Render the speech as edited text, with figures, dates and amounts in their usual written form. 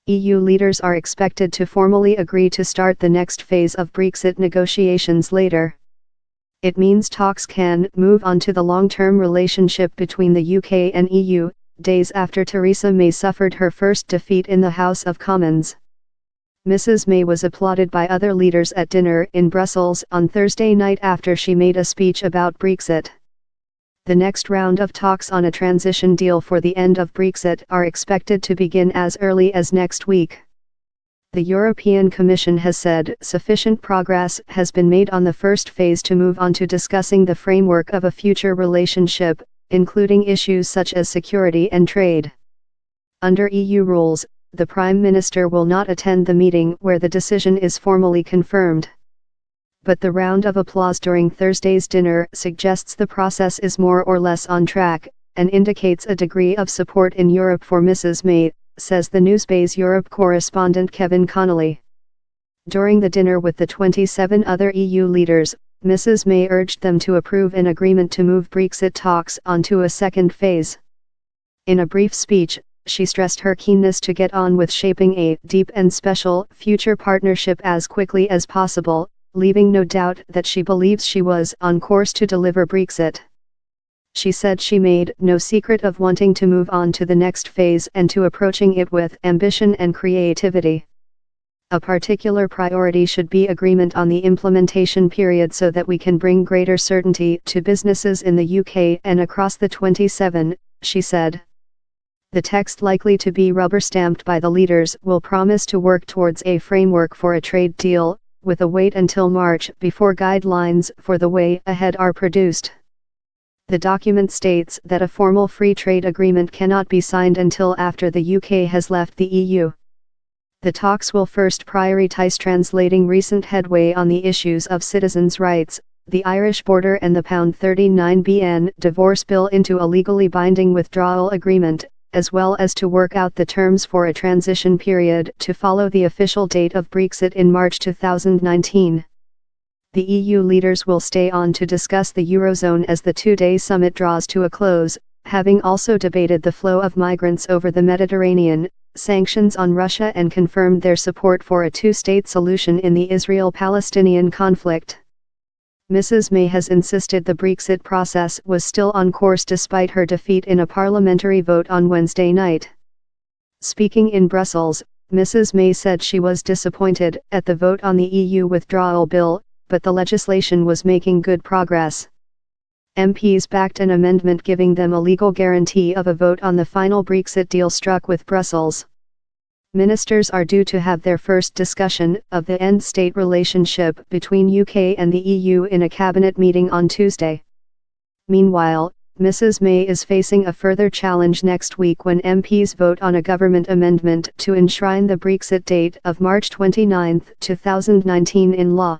EU leaders are expected to formally agree to start the next phase of Brexit negotiations later. It means talks can move on to the long-term relationship between the UK and EU, days after Theresa May suffered her first defeat in the House of Commons. Mrs. May was applauded by other leaders at dinner in Brussels on Thursday night after she made a speech about Brexit. The next round of talks on a transition deal for the end of Brexit are expected to begin as early as next week. The European Commission has said sufficient progress has been made on the first phase to move on to discussing the framework of a future relationship, including issues such as security and trade. Under EU rules, the Prime Minister will not attend the meeting where the decision is formally confirmed. But the round of applause during Thursday's dinner suggests the process is more or less on track, and indicates a degree of support in Europe for Mrs. May, says the Newspace Europe correspondent Kevin Connolly. During the dinner with the 27 other EU leaders, Mrs. May urged them to approve an agreement to move Brexit talks onto a second phase. In a brief speech, she stressed her keenness to get on with shaping a deep and special future partnership as quickly as possible, leaving no doubt that she believes she was on course to deliver Brexit. She said she made no secret of wanting to move on to the next phase and to approaching it with ambition and creativity. A particular priority should be agreement on the implementation period so that we can bring greater certainty to businesses in the UK and across the 27, she said. The text likely to be rubber-stamped by the leaders will promise to work towards a framework for a trade deal, with a wait until March before guidelines for the way ahead are produced. The document states that a formal free trade agreement cannot be signed until after the UK has left the EU. The talks will first prioritize translating recent headway on the issues of citizens' rights, the Irish border and the £39bn divorce bill into a legally binding withdrawal agreement, as well as to work out the terms for a transition period to follow the official date of Brexit in March 2019. The EU leaders will stay on to discuss the Eurozone as the two-day summit draws to a close, having also debated the flow of migrants over the Mediterranean, sanctions on Russia and confirmed their support for a two-state solution in the Israel-Palestinian conflict. Mrs. May has insisted the Brexit process was still on course despite her defeat in a parliamentary vote on Wednesday night. Speaking in Brussels, Mrs. May said she was disappointed at the vote on the EU withdrawal bill, but the legislation was making good progress. MPs backed an amendment giving them a legal guarantee of a vote on the final Brexit deal struck with Brussels. Ministers are due to have their first discussion of the end-state relationship between UK and the EU in a cabinet meeting on Tuesday. Meanwhile, Mrs. May is facing a further challenge next week when MPs vote on a government amendment to enshrine the Brexit date of March 29, 2019 in law.